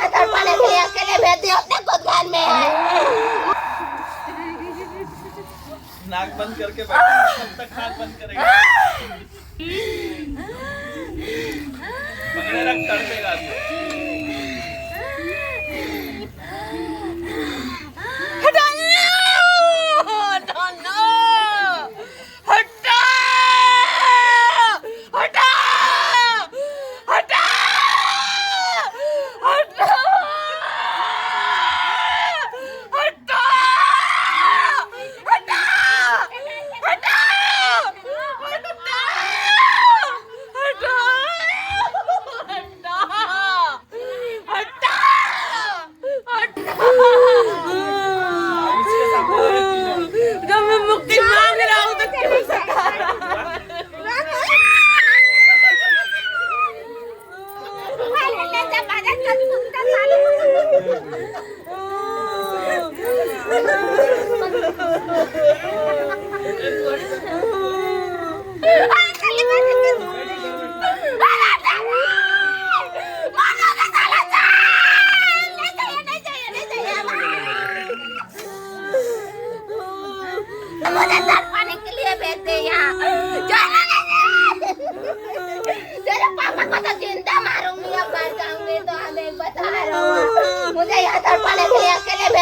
यहाँ तड़पाने के लिए अकेले भेज दिया अपने गोदखान में। नाक बंद करके बैठा कब तक नाक बंद करेगा? पकड़े रख तड़पेगा तू। जब मैं मुक्ति मांग रहा हूँ तो क्यों सता मुझे तड़पाने के लिए भेजते यहाँ। तेरे पापा को तो जिंदा मारूंगी, अब मर जाऊंगी तो हमें बता रहा हूँ। मुझे यहाँ तड़पाने के लिए अकेले